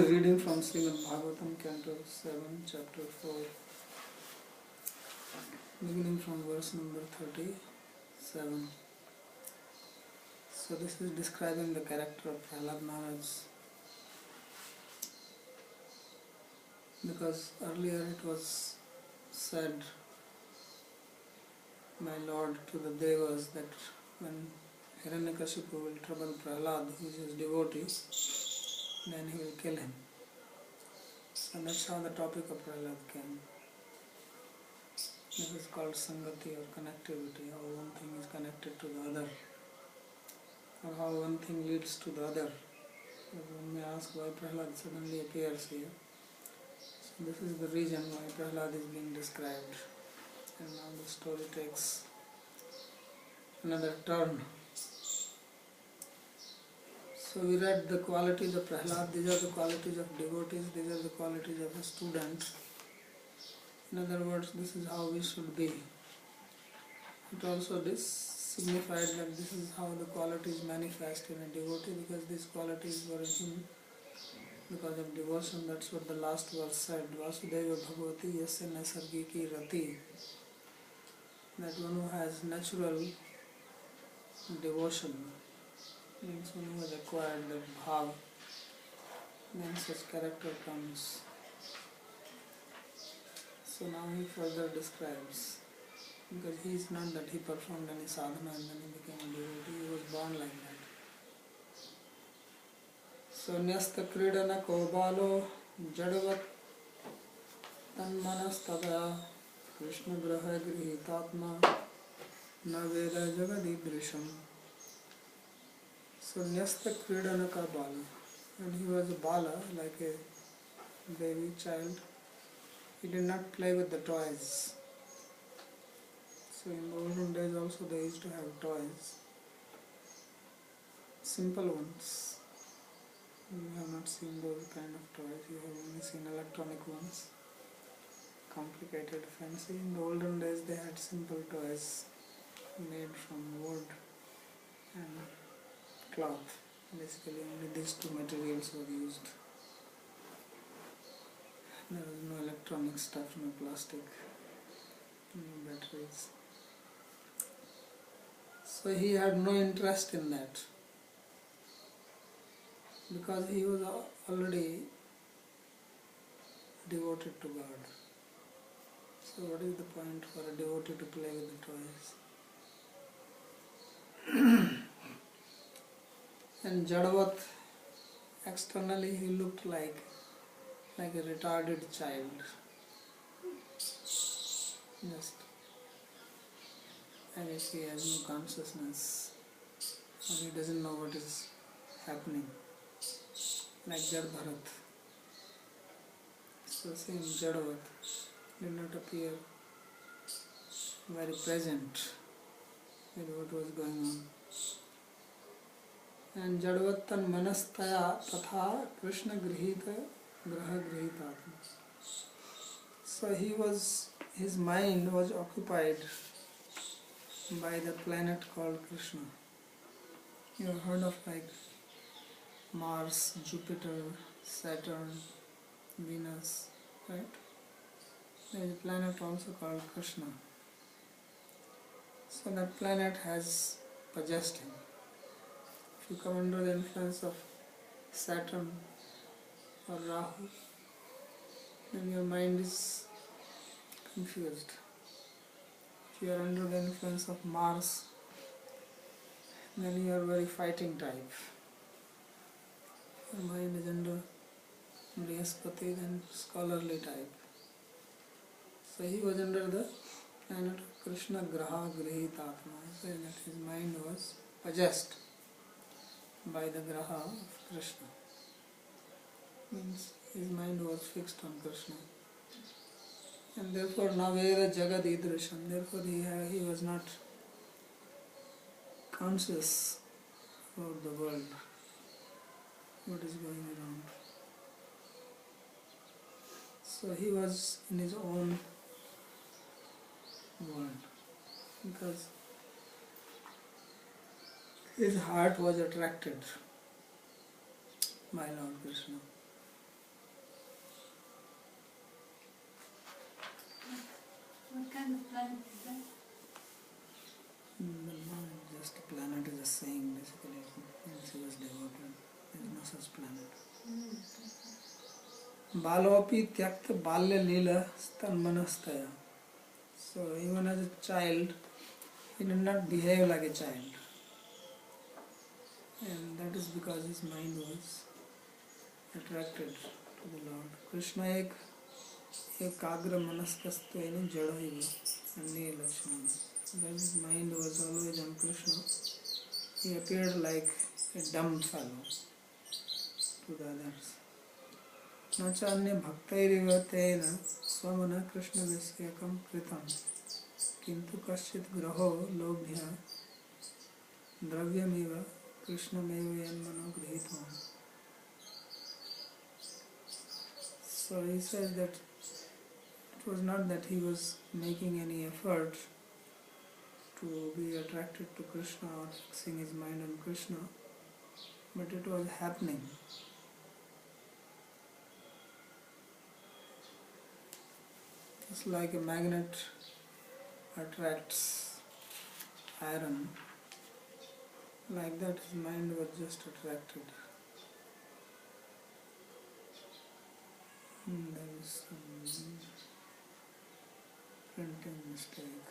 Reading from Srimad Bhagavatam, Canto 7, Chapter 4, beginning from verse number 37. So this is describing the character of Prahlad Maharaj, because earlier it was said by Lord to the Devas that when Hiranyakashipu will trouble Prahlad, who is his devotee, then he will kill him. So that's how the topic of Prahlad came. This is called Sangati or connectivity, how one thing is connected to the other, or how one thing leads to the other. So one may ask why Prahlad suddenly appears here. So this is the reason why Prahlad is being described. And now the story takes another turn. So we read the qualities of Prahlad. These are the qualities of devotees, these are the qualities of a student. In other words, this is how we should be. It also signified that this is how the qualities manifest in a devotee, because these qualities were in him because of devotion. That's what the last verse said. Vasudeva Bhagavati Yasya Nasargiki Rati. That one who has natural devotion, means one who has acquired that bhav, then such character comes. So now he further describes, because he is not that he performed any sadhana and then he became a devotee, he was born like that. So Nyasta Kridana Kobalo Jadavat Tanmanastada Krishna Graha Grihitatma Naveda Jagadidrisham. So Nyasta Kridana Ka Bala. When he was a bala, like a baby child, he did not play with the toys. So in the olden days also they used to have toys, simple ones. You have not seen those kind of toys, you have only seen electronic ones, complicated, fancy. In the olden days they had simple toys made from wood and cloth. Basically only these two materials were used. There was no electronic stuff, no plastic, no batteries. So he had no interest in that, because he was already devoted to God. So what is the point for a devotee to play with the toys? And Jadavat, externally he looked like a retarded child. Just I guess he has no consciousness, or he doesn't know what is happening, like Jad Bharat. So same Jadavat did not appear very present with what was going on. And Jadvattan Manastaya Tatha Krishna Grihita Graha Grihitatma. So his mind was occupied by the planet called Krishna. You have heard of like Mars, Jupiter, Saturn, Venus, right? There is a planet also called Krishna. So that planet has possessed him. If you come under the influence of Saturn or Rahu, then your mind is confused. If you are under the influence of Mars, then you are very fighting type. Your mind is under Brihaspati, then scholarly type. So he was under the planet of Krishna Graha Grihitatma, so that his mind was possessed by the Graha of Krishna. Means his mind was fixed on Krishna. And therefore Naveda Jagadidrisham, therefore he was not conscious about the world, what is going around. So he was in his own world, because his heart was attracted by Lord Krishna. What kind of planet is that? Just a planet is a saying basically. Since he was devoted, there is no such planet. Balopi tyakta balya lila stanmanastaya. So even as a child, he did not behave like a child. And that is because his mind was attracted to the Lord. Krishna ekagra manaskastvena jadaiva anne lakshmana. Because his mind was always on Krishna, he appeared like a dumb fellow to the others. Nacha anya bhaktairiva tena swamana Krishna visyakam kritam kintu kaschit graho lobhya dravyameva krishnameva yanmano grihitvam. So he says that it was not that he was making any effort to be attracted to Krishna or fixing his mind on Krishna, but it was happening. It's like a magnet attracts iron, like that his mind was just attracted. There is some printing mistake.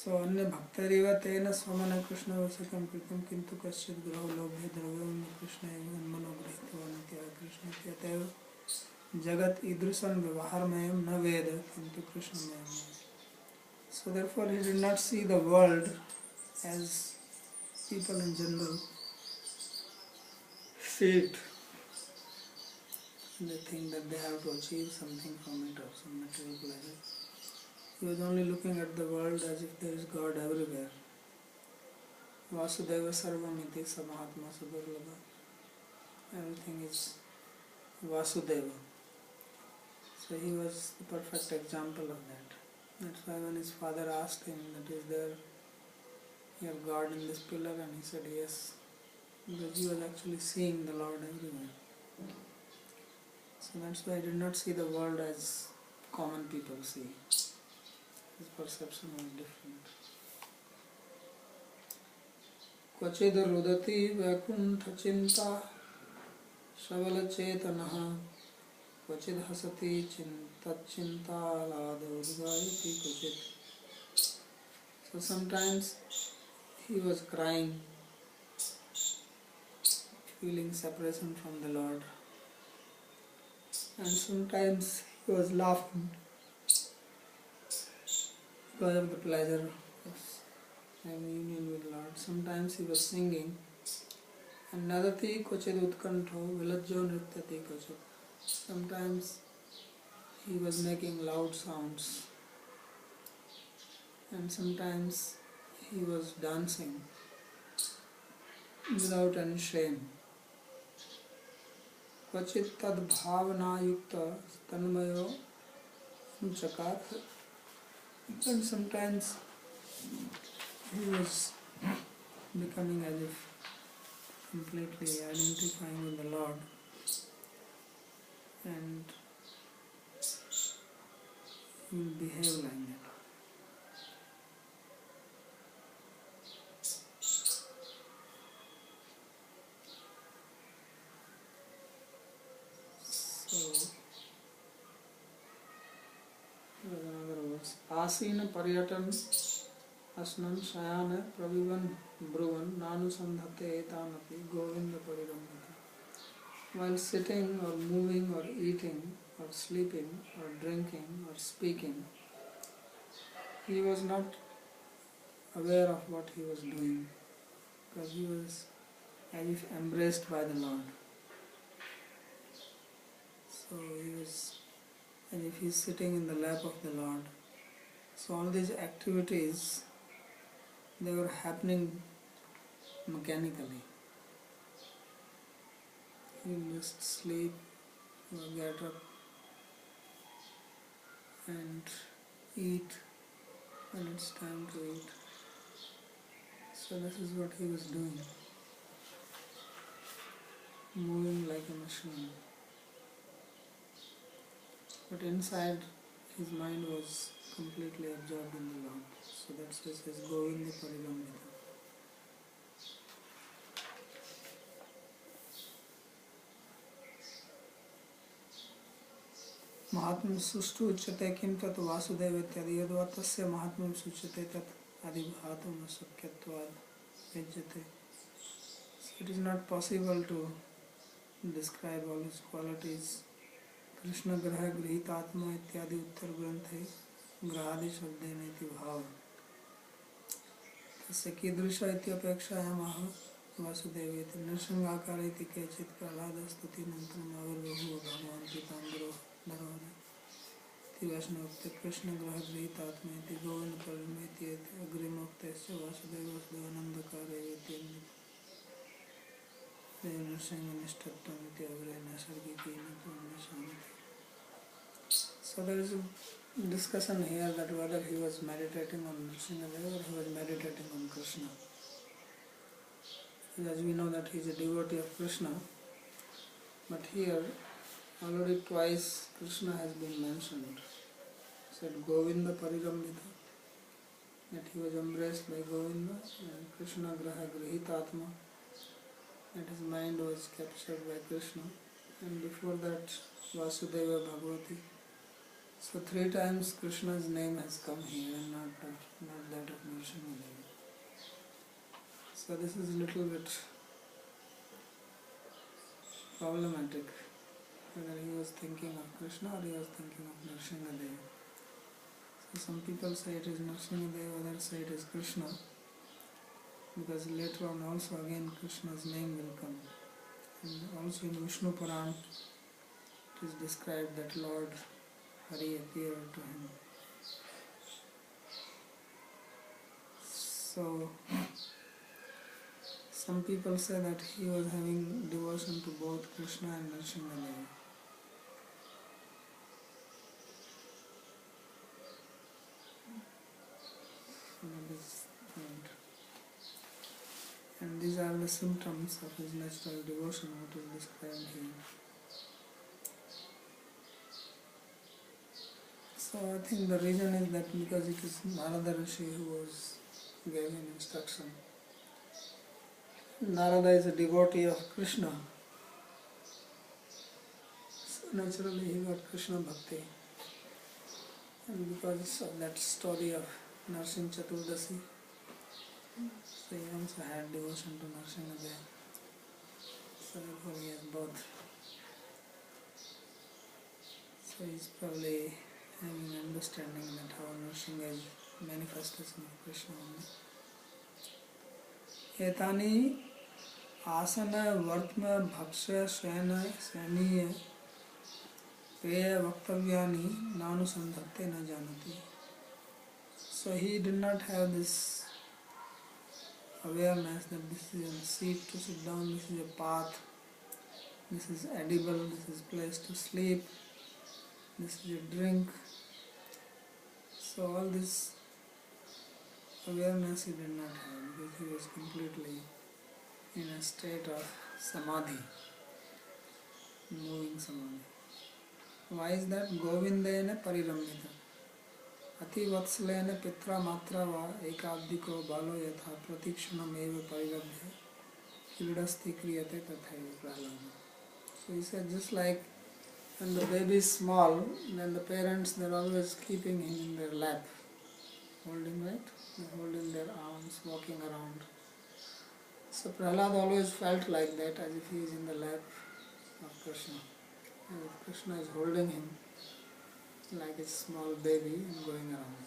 So अन्य भक्तरिव तेन स्वमन कृष्ण वशकं कृतं किंतु कश्चित् ग्रहो लोभे द्रव्यं कृष्ण एवं मनो गृहीतवान् इत्यादि कृष्ण इत्यतएव जगत ईदृशं व्यवहारमयं न वेद किंतु कृष्णमयं. So therefore he did not see the world as people in general see it. They think that they have to achieve something from it or some material pleasure. He was only looking at the world as if there is God everywhere. Vasudeva sarvamiti samahatma sudurlabha. Everything is Vasudeva. So he was the perfect example of that. That's why when his father asked him that is there your God in this pillar, and he said yes, because he was actually seeing the Lord everywhere. So that's why he did not see the world as common people see. His perception was different. Kvachid rudati vaikuntha chinta shavala chetanaha kvachid hasati chinta alada udgayati kvachid. So sometimes he was crying, feeling separation from the Lord, and sometimes he was laughing because of the pleasure of having union with Lord. Sometimes he was singing. And nadati kvachid utkantho vilajjo nrityati kvachid. Sometimes he was making loud sounds, and sometimes he was dancing without any shame. Kvachit tad bhavana yukta tanmayo chakat. And sometimes he was becoming as if completely identifying with the Lord, and he will behave like that. So, another verse. Asina paryatan asnan shayana pravivan bruvan nanusandhate etanapi govinda parirambhati. While sitting or moving or eating or sleeping or drinking or speaking, he was not aware of what he was doing, because he was as if embraced by the Lord. So he was as if he is sitting in the lap of the Lord, So all these activities, they were happening mechanically. You just sleep, or get up and eat when it's time to eat. So this is what he was doing, moving like a machine. But inside his mind was completely absorbed in the Lord. So that's why it says Govinda Parilambita. महात्म्यं सुष्ठु उच्यते किं तत् वासुदेव इत्यादि यद्वा तस्य महात्म्यं सूच्यते तत् अधिभातुं न शक्यत्वात् युज्यते. So it is not possible to describe all his qualities. Krishna ग्रह गृहीतात्मा इत्यादि उत्तर ग्रंथे ग्रहादि शब्देन इति भाव. तस्य कीदृश इत्यपेक्षायाम् आह वासुदेव इति नृसिंहाकार इति केचित् प्रह्लादस्तुतिनन्तरम् आविर्बभूव भगवान् पीताम्बरो धरोहर इति वैष्णवोक्ते कृष्ण ग्रह गृहीतात्मा इति गोविन्द परिमेति इति अग्रिमोक्तस्य वासुदेव वसुदेवानन्दकार इति नृसिंहनिष्ठत्वम् इति अग्रे नैसर्गिकेन त्वन्यशान्ति. So there is a discussion here that whether he was meditating on Nrsimhadeva or he was meditating on Krishna. As we know that he is a devotee of Krishna, but here already twice Krishna has been mentioned. Said Govinda Parirambita, that he was embraced by Govinda, and Krishna Graha Grihitatma, that his mind was captured by Krishna, and before that Vasudeva Bhagavati. So 3 times Krishna's name has come here and not that of Nrsimhadeva. So this is a little bit problematic, whether he was thinking of Krishna or he was thinking of Nrsimhadeva. So some people say it is Nrsimhadeva, others say it is Krishna, because later on also again Krishna's name will come. And also in Vishnu Puran it is described that Lord Hari appeared to him. So some people say that he was having devotion to both Krishna and Nrsimhadeva. That is point. And these are the symptoms of his natural devotion, what is described here. So I think the reason is that because it is Narada Rishi who gave him instruction. Narada is a devotee of Krishna, so naturally he got Krishna Bhakti. And because of that story of Narsim Chaturdasi, so he also had devotion to Nrsimhadeva. So therefore he has both. So he is probably having understanding that how Nrsimha is manifestation of Krishna only. Etani asana vartma bhaksha shena seniya peya vaktavyani nanusandhate na janati. So he did not have this awareness that this is a seat to sit down, this is a path, this is edible, this is a place to sleep, this is a drink. So all this awareness he did not have, because he was completely in a state of samadhi, moving samadhi. Why is that? Govindena parirambita. Ati vatsalena pitra matra va ekabdiko balo yatha pratikshanam eva parirabdhe kiridasti kriyate tathaiva prahlada. So he said, just like when the baby is small, then the parents, they are always keeping him in their lap, holding, right? They hold in their arms, walking around. So Prahlad always felt like that, as if he is in the lap of Krishna. And Krishna is holding him like a small baby and going around.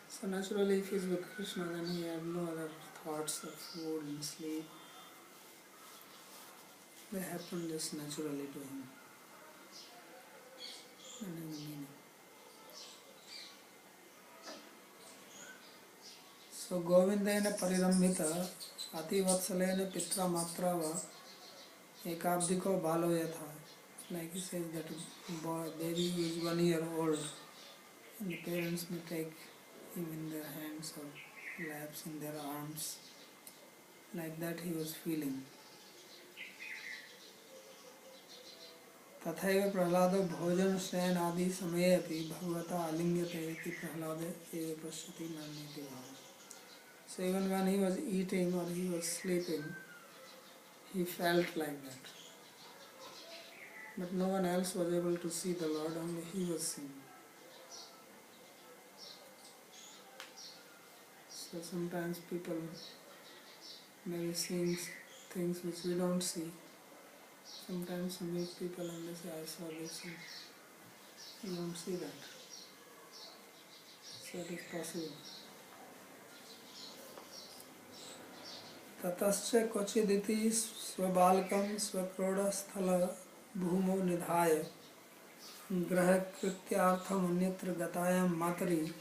So naturally, if he is with Krishna, then he had no other thoughts of food and sleep. They happen just naturally to him. That is the meaning. So Govindena Parirambhita Ativatsalena Pitra Matrava Ekabdiko Balo Yatha. Like he says that baby who is 1 year old and the parents may take him in their hands or laps in their arms. Like that he was feeling. तथैव प्रह्लादो भोजन शयन आदि समये अपि भगवता आलिंग्यते इति प्रह्लाद एव पश्यति मन्यते भाव. So even when he was eating or he was sleeping, he felt like that. But no one else was able to see the Lord, only he was seeing. So sometimes people may be seeing things which we don't see. Sometimes you meet people and they say, I saw this, and you don't see that. So it is possible. Tatascha kochiditi swabalkam swakrodasthala bhumo nidhaya graha krityartham anyatra gatayam matari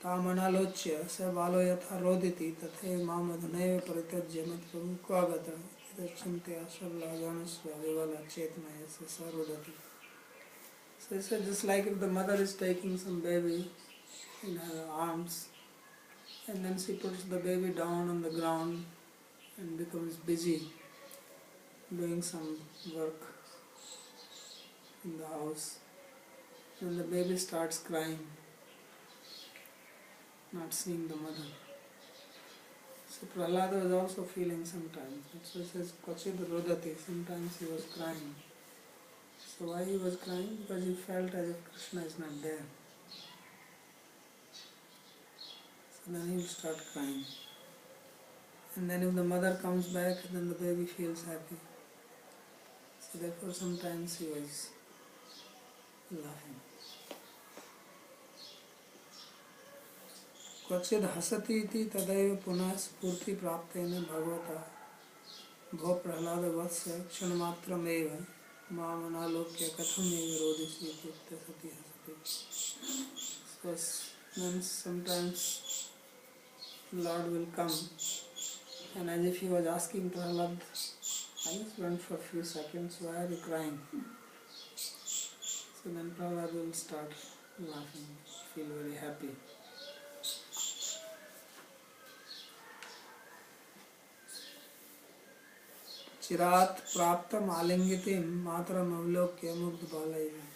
tamanalochya sa balo yatha roditi tathe mamadhuneva paritajya mat prabhu kvagata idachinte asarlaganasva vivala chetmaya sa sarvadati. So he said, just like if the mother is taking some baby in her arms and then she puts the baby down on the ground and becomes busy doing some work in the house, then the baby starts crying, not seeing the mother. So Prahlada was also feeling sometimes. So he says, Kvachid Rodati, sometimes he was crying. So why he was crying? Because he felt as if Krishna is not there. So then he will start crying. And then if the mother comes back, then the baby feels happy. So therefore sometimes he was laughing. Kvachid hasati iti tadaiva punah spurti praptena bhagavata bho prahlada vatsya kshanamatra meva mamanalokya katham eva rodisi iti uktasati hasati. So then sometimes Lord will come and as if he was asking Prahlad, I just went for a few seconds, why are you crying? So then Prahlad will start laughing, feel very happy. Chirat praptam alingitim matram avlokya mugdha balayam.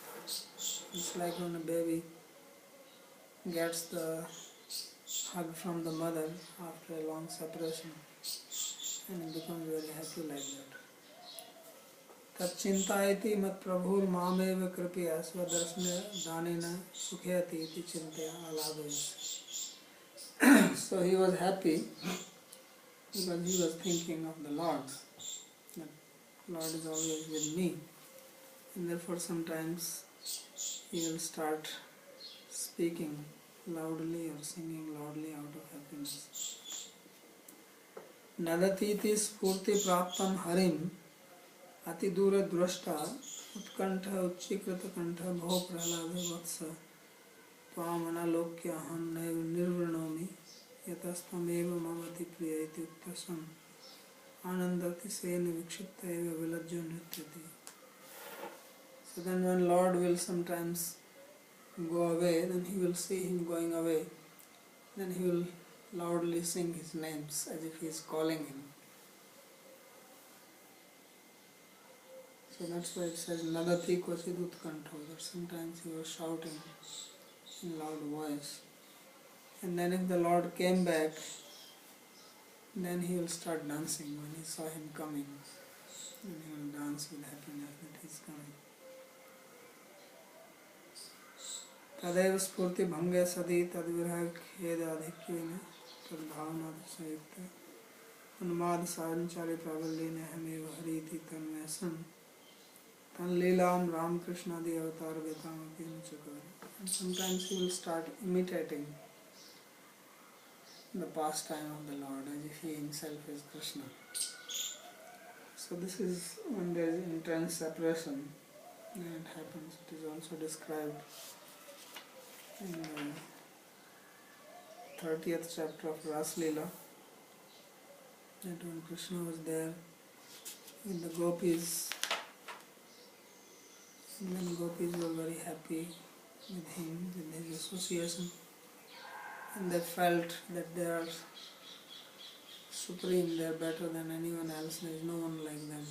It's like when a baby gets the hug from the mother after a long separation and it becomes very happy like that. Tat chintayati mat prabhur mameva kripya svadarshana danena sukhayati iti chintaya alabhayas. So he was happy because he was thinking of the Lord. That Lord is always with me. And therefore sometimes he will start speaking loudly or singing loudly out of happiness. Nadatiti spurti praptam harim ati dura drashta utkantha uchikrata kantha bho prahlada vatsa tvamana lokya aham nirvranomi yatastameva mamati priya iti uktasam anandati sena vikshipta eva vilajya nrityati. So then when Lord will sometimes go away, then he will see him going away, then he will loudly sing his names as if he is calling him. So that's why it says Nadati Kvachid Utkantho, that sometimes he was shouting in loud voice. And then if the Lord came back, then he will start dancing when he saw him coming. And he will dance with happiness that he is coming. तदैव स्फूर्ति भंगे सदी तद्विरह खेदाधिक्येन तद्भावनाद संयुक्त उन्माद सारंचार्य प्राबल्येन हमेव हरीति तन्मय सन तन लीलाम राम कृष्णादि अवतार गताम akin चकार. And sometimes he will start imitating the pastime of the Lord as if he himself is Krishna. So this is when there is intense separation, and it happens. It is also described in 30th chapter of Ras Leela, that when Krishna was there with the gopis, and then gopis were very happy with him, with his association, and they felt that they are supreme, they are better than anyone else, there is no one like them.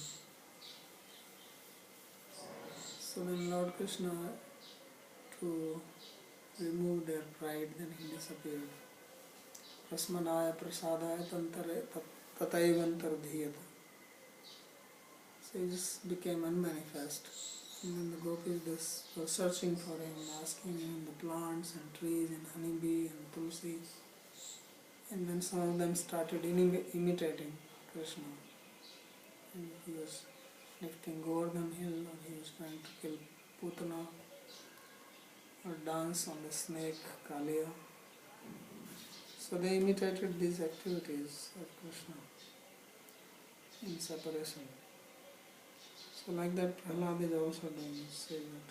So then Lord Krishna, to remove their pride, then he disappeared. Prasmanaya prasadaya tantare tataivantar. So he just became unmanifest. And then the gopis were searching for him, asking him in the plants and trees and honeybee and tulsi. And then some of them started imitating Krishna. And he was lifting Govardhan hill, or he was trying to kill Putana, or dance on the snake Kaliya. So they imitated these activities of Krishna in separation. So like that Prahlad is also doing, saying that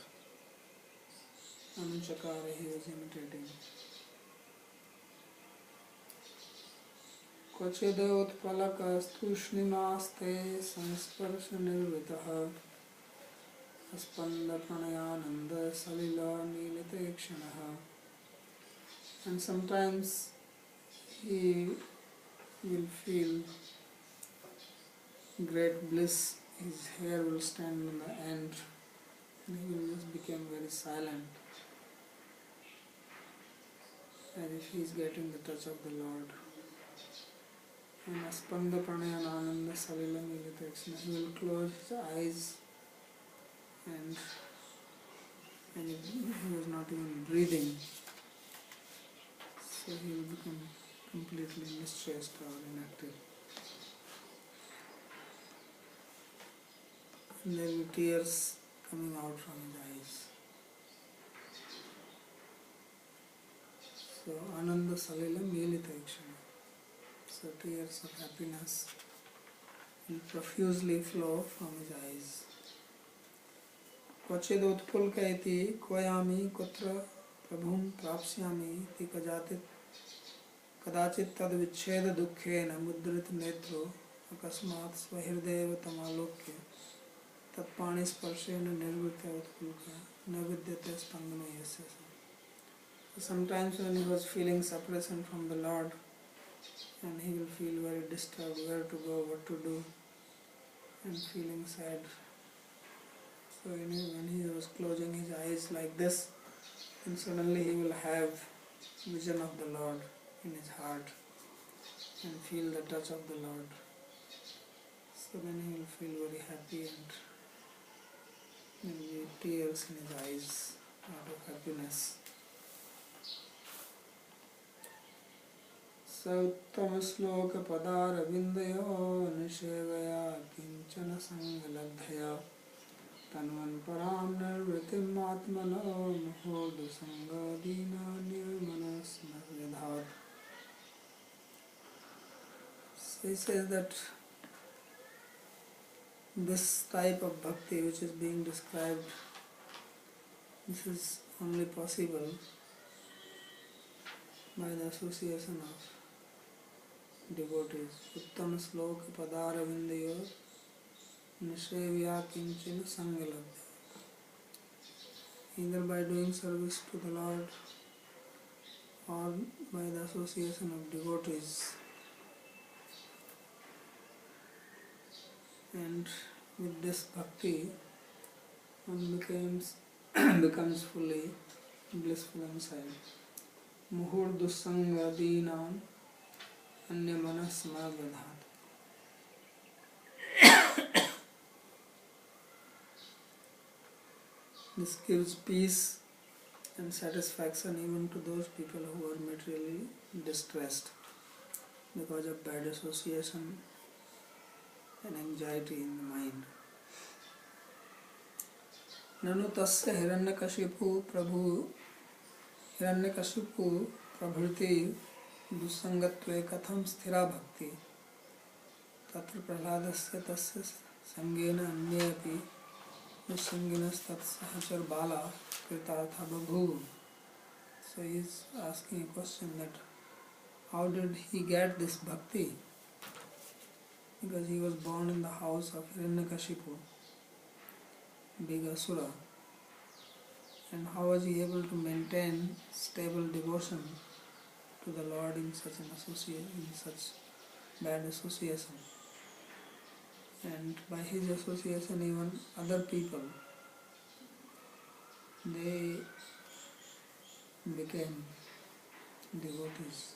Anuchakara he was imitating. Kvachidotpalakastushnimaste sansparsha nirvitaha aspanda pranayananda salila nilitekshanah. And sometimes he will feel great bliss, his hair will stand on the end, and he will just become very silent, as if he is getting the touch of the Lord. And aspanda pranayananda salila nilitekshanah, he will close his eyes, and he was not even breathing. So he will become completely distressed or inactive. And there will be tears coming out from his eyes. So Ananda Salila Milita Ikshana. So tears of happiness will profusely flow from his eyes. Kvachid utpulkaiti koyami kutra prabhum prapsyami ti kadachit tad vicheda dukkhe na mudrit netro akasmat svahirdev tamalokya tatpani sparshena nirvritya utpulka navidyate spandana yasya. Sometimes when he was feeling separation from the Lord, and he will feel very disturbed, where to go, what to do, and feeling sad. So when he was closing his eyes like this, and suddenly he will have vision of the Lord in his heart and feel the touch of the Lord. So then he will feel very happy, and there will be tears in his eyes out of happiness. Sauttama sloka padara vindayo nishevaya kinchana sangalabdhaya tanvan param nirvritim atmano muhodu sangadina nirmanas navyadhat. So he says that this type of bhakti which is being described, this is only possible by the association of devotees. Uttam sloka padara vindayo nishevya kinchana sangalabdhaya. Either by doing service to the Lord or by the association of devotees. And with this bhakti, one becomes fully blissful inside. Muhurdu sanga dinam anya manas madhat. This gives peace and satisfaction even to those people who are materially distressed because of bad association and anxiety in the mind. Nanu tasya hiranyakashipu prabhriti dusangatve katham sthira bhakti tatra prahladasya tasya sangena anyepi dusanginas tat sahachar bala kritartha babhu. So he is asking a question that how did he get this bhakti? Because he was born in the house of Hiranyakashipu, big asura. And how was he able to maintain stable devotion to the Lord in such bad association? And by his association, even other people, they became devotees.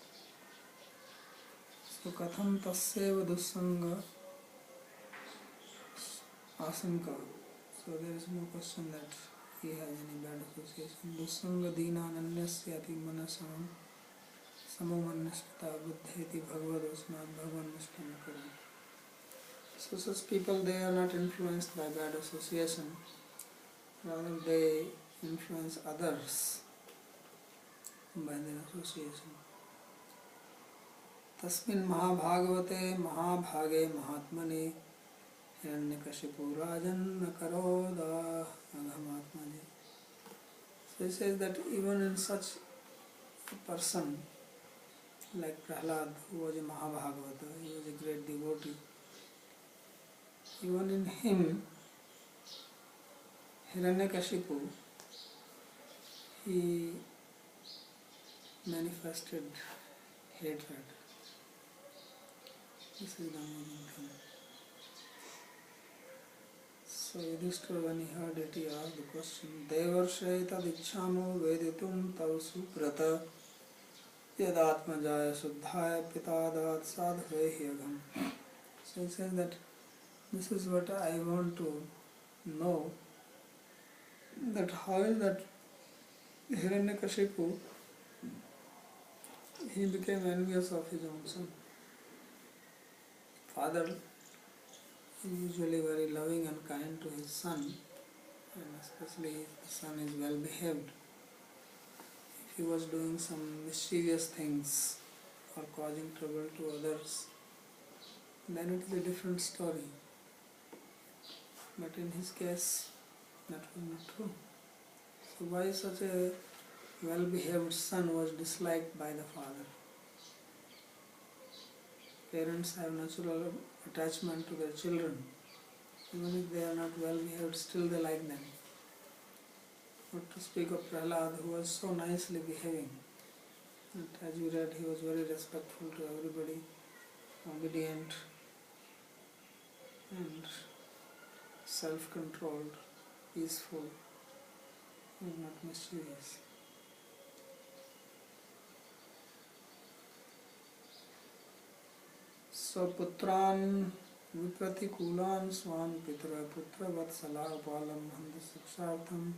So katham tasyeva dussanga asanka. So there is no question that he has any bad association. Dussanga dina ananyasyati manasam samomannashta buddheti bhagavadosnat bhagavannishtana. So such people, they are not influenced by bad association, rather they influence others by their association. Tasmin mahabhagavate mahabhage mahatmane hiranyakashipu rajan karoda aghamatmane. So he says that even in such a person like Prahlad, who was a Mahabhagavata, he was a great devotee, even in him, Hiranyakashipu, he manifested hatred. This is the amazing thing. So Yudhishthira, when he heard it, he asked the question, Devarshe tadicchamo veditum tav suprata yadatmajaya suddhaya pitadat sadhvehi agam. So he says that this is what I want to know, that how is that Hiranyakashipu, he became envious of his own son. Father is usually very loving and kind to his son, and especially if the son is well behaved. If he was doing some mischievous things or causing trouble to others, then it is a different story. But in his case, that was not true. So why such a well-behaved son was disliked by the father? Parents have natural attachment to their children. Even if they are not well-behaved, still they like them. Not to speak of Prahlad, who was so nicely behaving. And as you read, he was very respectful to everybody, obedient and self-controlled, peaceful, and not mischievous. So putran vipraticulan swan pitra putra vatsala palam handa sikshartham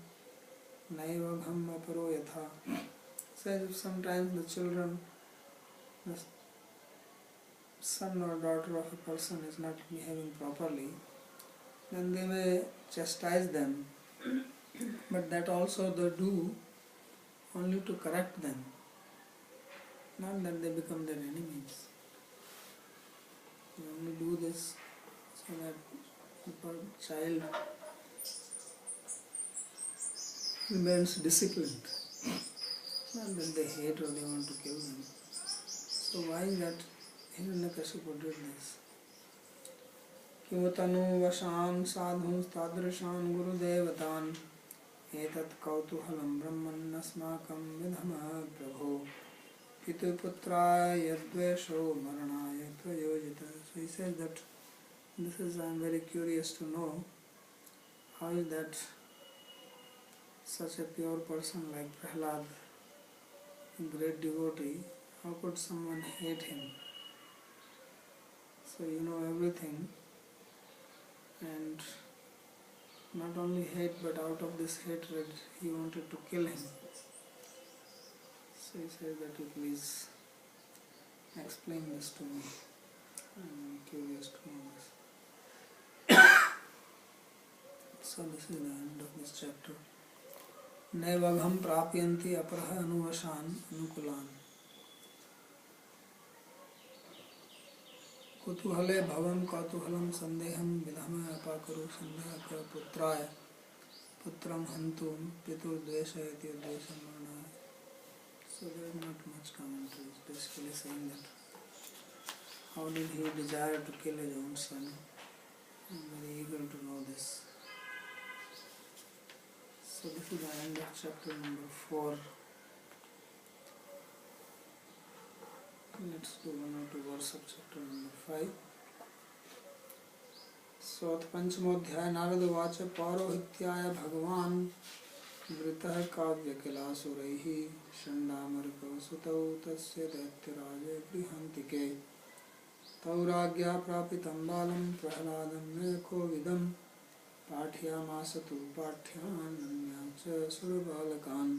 naivagham aparo yatha. Says if sometimes the children, the son or daughter of a person is not behaving properly, then they may chastise them, but that also they do only to correct them, not that they become their enemies. They only do this so that the child remains disciplined, not that they hate or they want to kill them. So why is that Hiranyakashipu did this? Kimatanu vashan sadhun tadrishan guru devatan etat kautuhalam brahman asmakam vidhama prabho pitu putra yadvesho maranaya prayojita. So he says that this is, I am very curious to know, how is that such a pure person like Prahlad, a great devotee, how could someone hate him? So you know everything, and not only hate, but out of this hatred he wanted to kill him. So he says that you please explain this to me. I am curious to know this. So this is the end of this chapter. Naivagham prapyanti aparaha anuvashan anukulan. Kutuhale bhavam kautuhalam sandeham vidhama apakaru sandhaka putraya putram hantum pitur dveshayati udvesham marnaya. So there is not much commentary. It's basically saying that how did he desire to kill his own son? I'm very eager to know this. So this is the end of chapter number 4. Let's do one or two verses of chapter number 5. So अथ पंचमोऽध्याय नारद उवाच पौरोहित्याय भगवान् वृतः काव्यकिलासुरैः षण्डामरुकौ सुतौ तस्य दैत्यराजे गृहान्तिके तौ राज्ञा प्रापितं बालं प्रह्लादं मेघोविदं पाठयामास तु पाठ्यानन्या च सुरबालकान्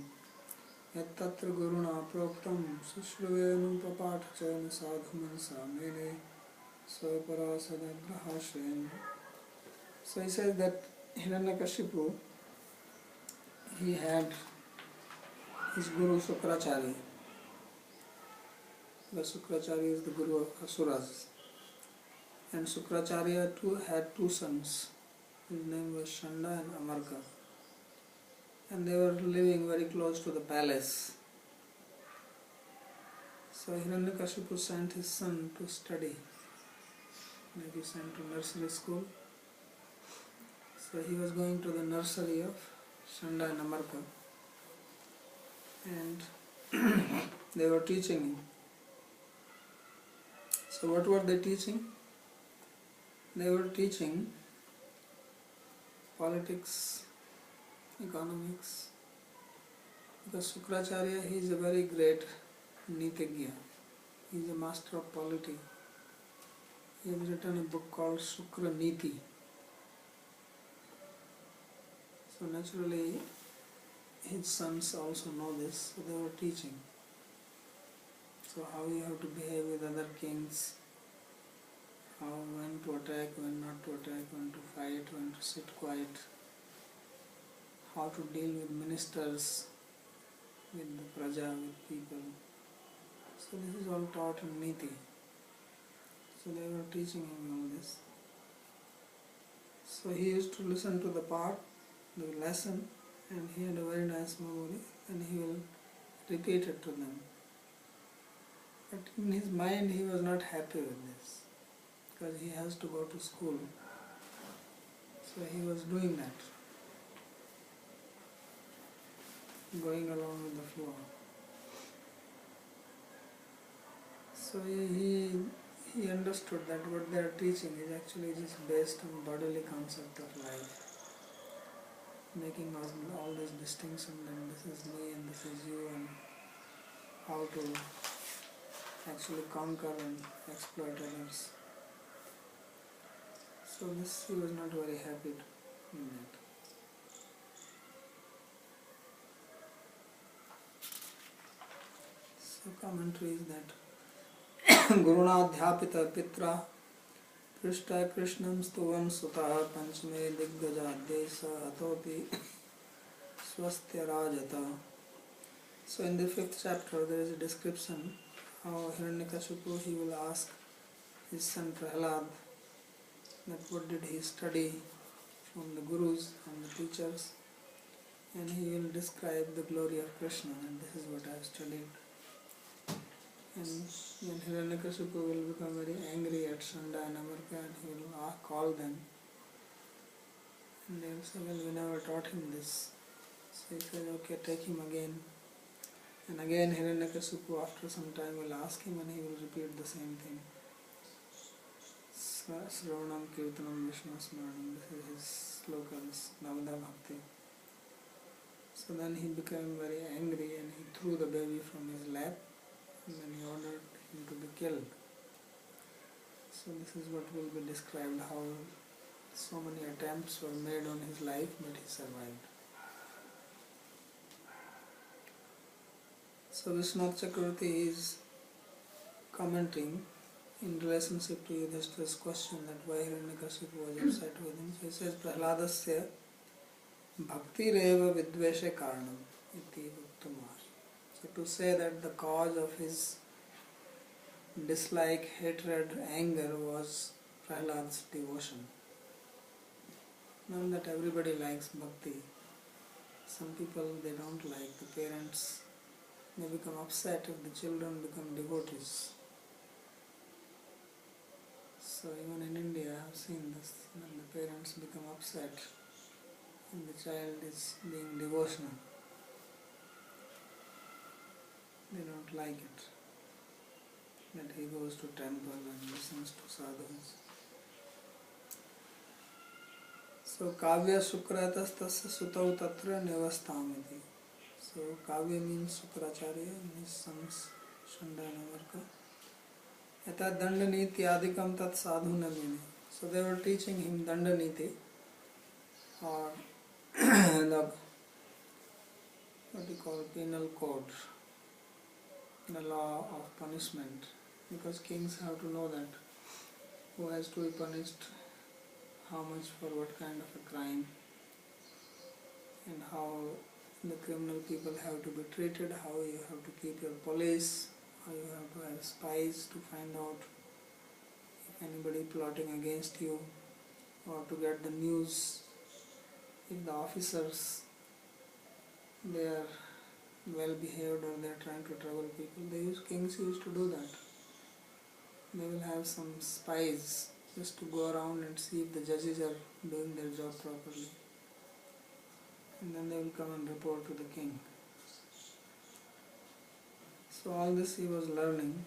यत्तत्र गुरुणा प्रोक्तं शुश्रुवेऽनुपपाठ च न साधु मनसा मेने स्वपरासदग्रहाश्रयन्. So he says that Hiranyakashipu, he had his guru Sukracharya. The Sukracharya is the guru of Asuras. And Sukracharya too had two sons. His name was Shanda and Amarka. And they were living very close to the palace. So Hiranyakashipu sent his son to study. Like he sent to nursery school. So he was going to the nursery of Shanda and Amarka. And they were teaching him. So what were they teaching? They were teaching politics, economics. Because Sukracharya, he is a very great Nitagya. He is a master of polity. He has written a book called Sukra Niti. So naturally, his sons also know this, so they were teaching. So how you have to behave with other kings, how, when to attack, when not to attack, when to fight, when to sit quiet, how to deal with ministers, with the praja, with people. So this is all taught in Niti. So they were teaching him all this. So he used to listen to the part, the lesson, and he had a very nice memory, and he will repeat it to them. But in his mind he was not happy with this, because he has to go to school. So he was doing that, going along with the flow. So he understood that what they are teaching is actually just based on bodily concept of life, making all this distinction that this is me and this is you, and how to actually conquer and exploit others. So this he was not very happy in that. So commentary is that गुरुणाध्यापित पित्रा पृष्ठ कृष्णं स्तुवन् सुतः पंचमे दिग्गजाद्यै स हतोऽपि स्वस्त्यराजत. So in the 5th chapter there is a description how Hiranyakashipu, he will ask his son Prahlad that what did he study from the gurus and the teachers, and he will describe the glory of Krishna, and this is what I have studied. And then Hiranyakashipu will become very angry at Shanda and Amarka, and he will call them. And they will say, well, we never taught him this. So he says, okay, take him again. And again Hiranyakashipu after some time will ask him, and he will repeat the same thing. Sravanam Kirtanam Vishnu Smaranam. This is his slokas, Navada Bhakti. So then he became very angry, and he threw the baby from his lap. And then he ordered him to be killed. So this is what will be described, how so many attempts were made on his life, but he survived. So Vishwanath Chakravarti is commenting in relationship to Yudhishthira's question that why Hiranyakashipu was upset with him. So he says, Prahladasya bhakti reva vidveshe karanam iti uttama. So to say that the cause of his dislike, hatred, anger was Prahlad's devotion. Not that everybody likes bhakti. Some people, they don't like. The parents they become upset if the children become devotees. So even in India I have seen this, when the parents become upset and the child is being devotional. They don't like it that he goes to temple and listens to sadhus. So Kavya Sukratas Tasya Sutau Tatra Nevastamiti. So Kavya means Sukracharya and his sons Shanda and Amarka. Yata Dandaniti Adikam Tat Sadhu Namini. So they were teaching him Dandaniti, or the what you call penal code, the law of punishment, because kings have to know that who has to be punished, how much for what kind of a crime, and how the criminal people have to be treated, how you have to keep your police, how you have to have spies to find out if anybody plotting against you, or to get the news if the officers they are well behaved or they are trying to trouble people. Kings used to do that. They will have some spies just to go around and see if the judges are doing their job properly, and then they will come and report to the king. So all this he was learning.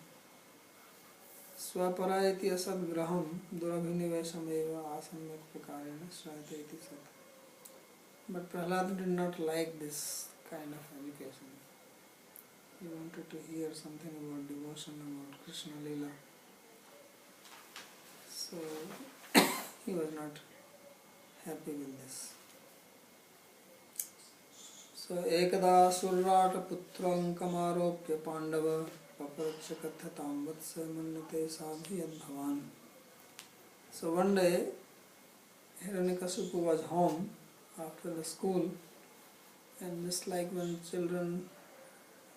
Swaparayati asad graham durabhinivesham eva asamyak prakarena shrayate iti sat. But Prahlad did not like this kind of education. He wanted to hear something about devotion, about Krishna Leela. So he was not happy with this. So ekada surrata putram kamaropya pandava paparcha kathatam vatsa mannate sadhu yad bhavan. So one day Hiranyakasipu was home after the school, and just like when children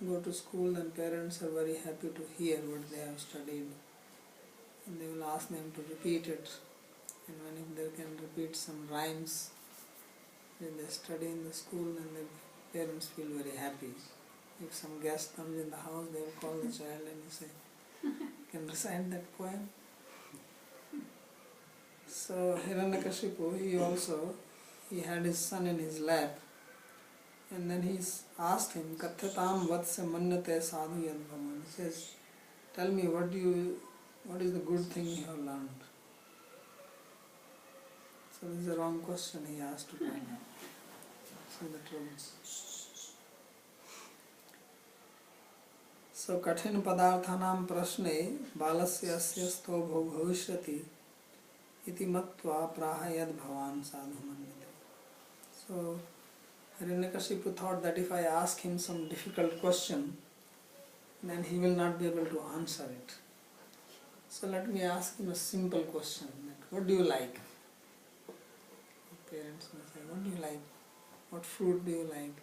go to school, then parents are very happy to hear what they have studied, and they will ask them to repeat it, and when if they can repeat some rhymes that they study in the school, then the parents feel very happy. If some guest comes in the house, they will call the child and you say, can recite that poem? So Hiranyakasipu, he had his son in his lap, and then he asked him, Kathatam vatsa mannate sadhu yad bhavan. He says, tell me, what is the good thing you have learned? So this is the wrong question he asked to find out. So the troubles. So kathin padarthanam prashne balasya asyasto bhavishyati iti matva prahayad bhavan sadhu mannate. So Hiranyakasipu thought that if I ask him some difficult question, then he will not be able to answer it. So let me ask him a simple question. That, what do you like? Parents may say, what do you like? What fruit do you like?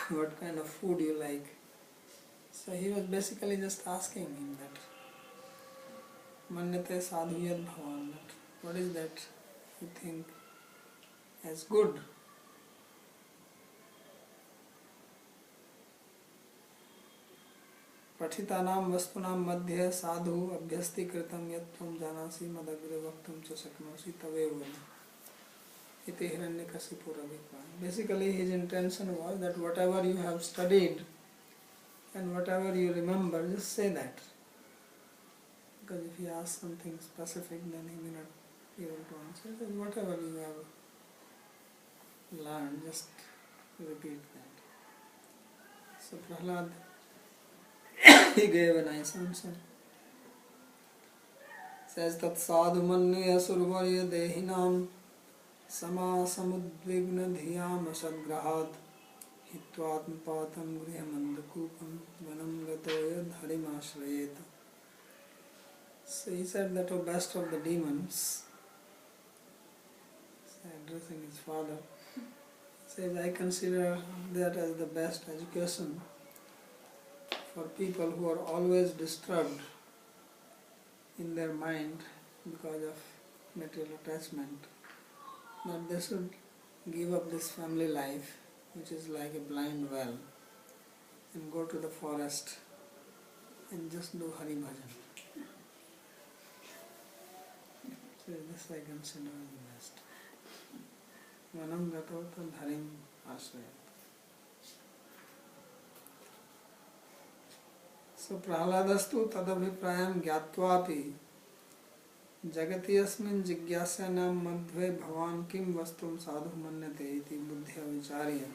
What kind of food do you like? So he was basically just asking him that, Mannate sadhu yad bhavan, what is that you think as good? Pathitanam vastunam madhya sadhu abhyasti kritam yat tvam janasi madagre vaktum cha shaknosi tave. Basically his intention was that whatever you have studied and whatever you remember, just say that. Because if you ask something specific, then he may not be able to answer. So whatever you have learned, just repeat that. So Prahlad, he gave a nice answer. Says that sadhu manne asurvarya dehinam sama samudvigna dhyam asadgrahat hitvatmapatam grihamandakupam vanam gatoyad harimashrayet. So he said that, O best of the demons, addressing his father, says, I consider that as the best education for people who are always disturbed in their mind because of material attachment, that they should give up this family life, which is like a blind well, and go to the forest and just do Hari Bhajan. So this I consider the best. Manam gato tad harim ashrayat. So Prahladastu tadabhiprayam gyatvapi jagati asmin jigyasanam madhve bhavan kim vastum sadhu manyate iti buddhya vicharya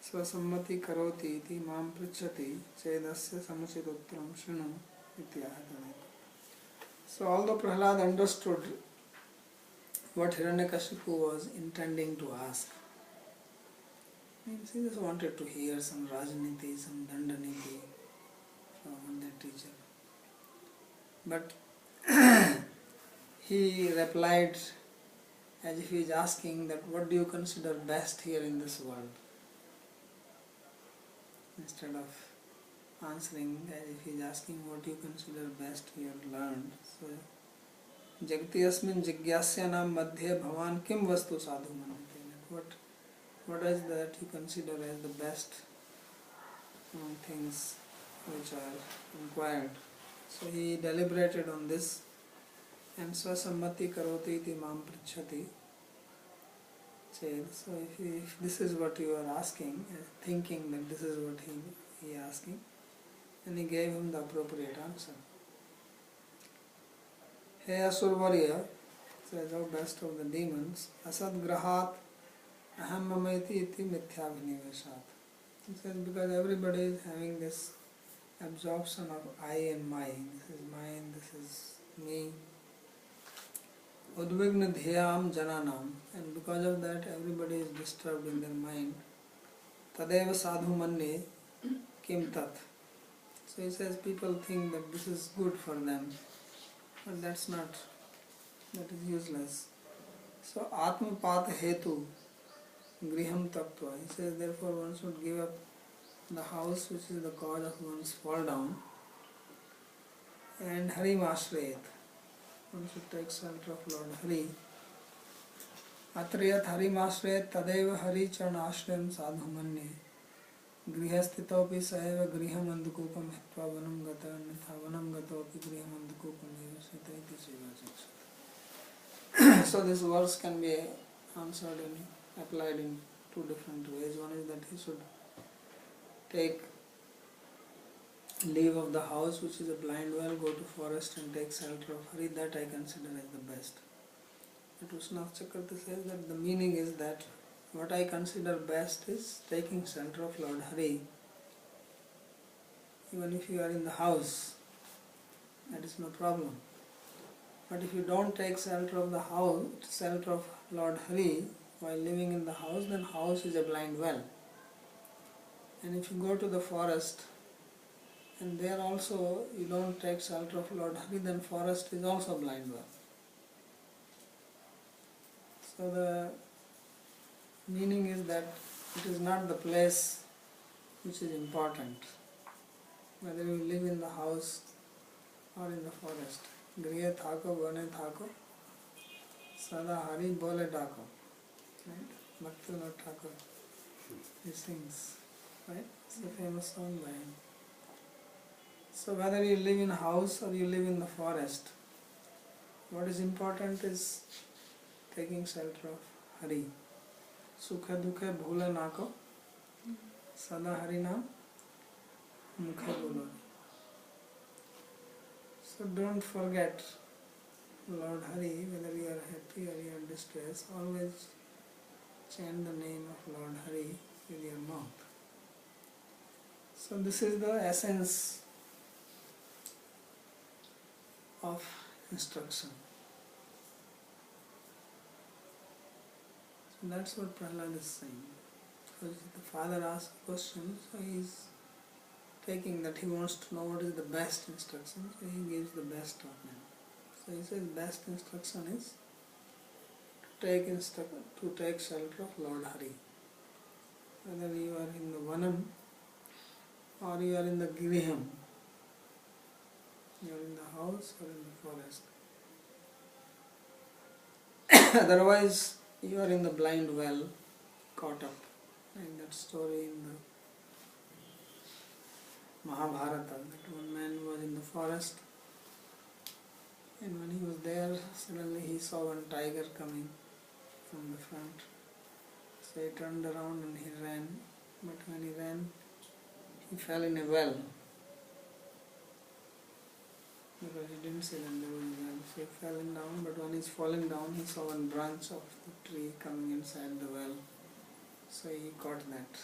swasammati karoti iti mam pritchati chedasya samuchitutram shrinu ityahadane. So although Prahlad understood what Hiranyakashipu was intending to ask, means he just wanted to hear some Rajniti, some Dandaniti from their teacher. But he replied as if he is asking that what do you consider best here in this world? Instead of answering as if he is asking what you consider best here learned. So, Jagati asmin jigyasyanam madhye bhavan kim vastu sadhu manate. What is that you consider as the best things which are inquired? So he deliberated on this and swasammati karoti iti mam pritchati. So if this is what you are asking, thinking that this is what he asking, and he gave him the appropriate answer. Hey Asurvarya, says, O best of the demons, asad grahat aham mamaiti iti mithyabhiniveshat. He says, because everybody is having this absorption of I and mine. This is mine, this is me. Udvigna dhyam jananam, and because of that everybody is disturbed in their mind. Tadeva sadhu manne kim tat. So he says people think that this is good for them, but that's not, that is useless. So atmapata hetu griham tattva. He says therefore one should give up the house which is the cause of one's fall down, and harim ashrayat. One should take shelter of Lord Hari. Atriyat harim ashrayat tadeva hari charana ashrayam sadhu manne. Grihastitopi saeva griham andukupam hitva vanam gata annatha vanam gatopi griham andukupam eva sita iti seva. So this verse can be answered and applied in two different ways. One is that he should take leave of the house which is a blind well, go to forest and take shelter of Hari. That I consider as the best. But Vishwanath Chakravarti says that the meaning is that what I consider best is taking shelter of Lord Hari. Even if you are in the house, that is no problem. But if you don't take shelter of the house, shelter of Lord Hari while living in the house, then house is a blind well. And if you go to the forest and there also you don't take shelter of Lord Hari, then forest is also blind well. So the meaning is that it is not the place which is important, whether you live in the house or in the forest. Grihe thako, bane thako, sada Hari bole dako. Right? Bhakti Vinod Thakur, he sings. Right? It's a famous song by him. So whether you live in a house or you live in the forest, what is important is taking shelter of Hari. Sukha dukhe bhula nako, sada Hari naam mukhe bolo. So don't forget Lord Hari, whether you are happy or you are distressed, always chant the name of Lord Hari with your mouth. So this is the essence of instruction. So that's what Prahlad is saying. Because the father asked a question, so he is taking that he wants to know what is the best instruction, so he gives the best of them. So he says best instruction is to take shelter of Lord Hari. Whether you are in the Vanam or you are in the Giriham, you are in the house or in the forest. Otherwise, you are in the blind well, caught up. Like that story in the Mahabharata, that one man was in the forest, and when he was there, suddenly he saw one tiger coming from the front. So he turned around and he ran, but when he ran, he fell in a well, because he didn't see that there was a well. So he fell down, but when he's falling down, he saw one branch of the tree coming inside the well. So he caught that.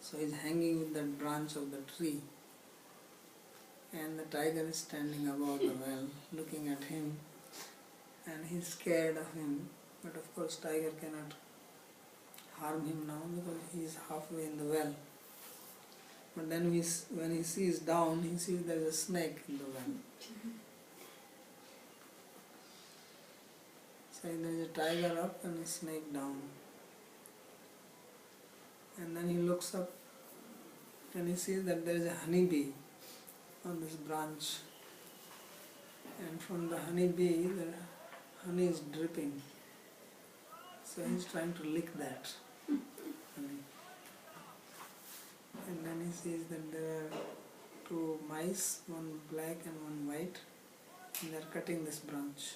So he's hanging with that branch of the tree, and the tiger is standing above the well, looking at him, and he's scared of him. But of course, tiger cannot harm him now because he is halfway in the well. But then when he sees down, he sees there is a snake in the well. So there is a tiger up and a snake down. And then he looks up and he sees that there is a honeybee on this branch. And from the honeybee, the honey is dripping. So he's trying to lick that honey. And then he sees that there are two mice, one black and one white, and they are cutting this branch.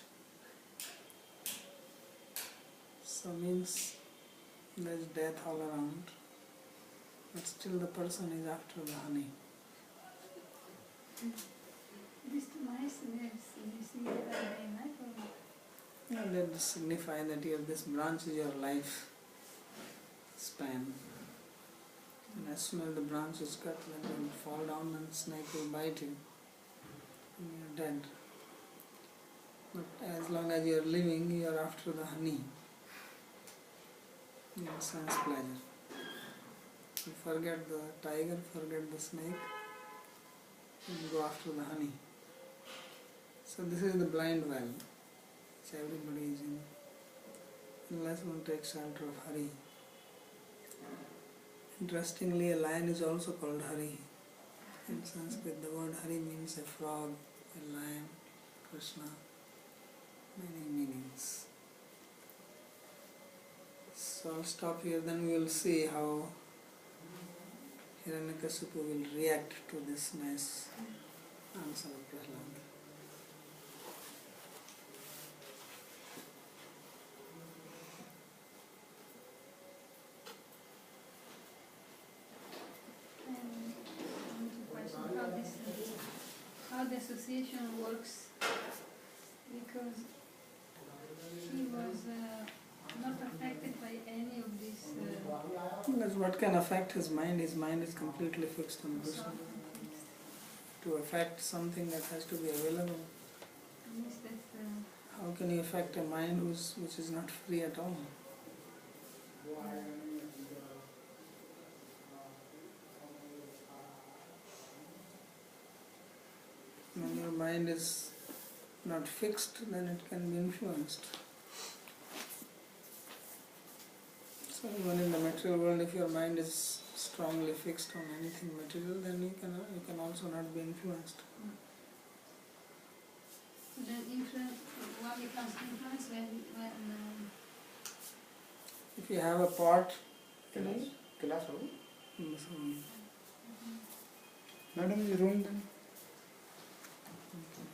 So means there is death all around, but still the person is after the honey. These two mice, they signify their life or? Yeah, that signify that this branch is your life span. And as soon as the branch is cut, then you will fall down and the snake will bite you and you are dead. But as long as you are living, you are after the honey, your sense pleasure. You forget the tiger, forget the snake, and go after the honey. So this is the blind well which everybody is in, unless one takes shelter of Hari. Interestingly, a lion is also called Hari. In Sanskrit, the word Hari means a frog, a lion, Krishna, many meanings. So I'll stop here, then we will see how Hiranyakasipu will react to this nice answer of Prahlad. How the association works, because he was not affected by any of these. That's what can affect his mind. His mind is completely fixed on Krishna. To affect something that has to be available. Means that, how can you affect a mind which is not free at all? When your mind is not fixed, then it can be influenced. So even in the material world, if your mind is strongly fixed on anything material, then you can also not be influenced. So then one becomes influenced when if you have a pot, Class हो? so Madam, you room then? okay.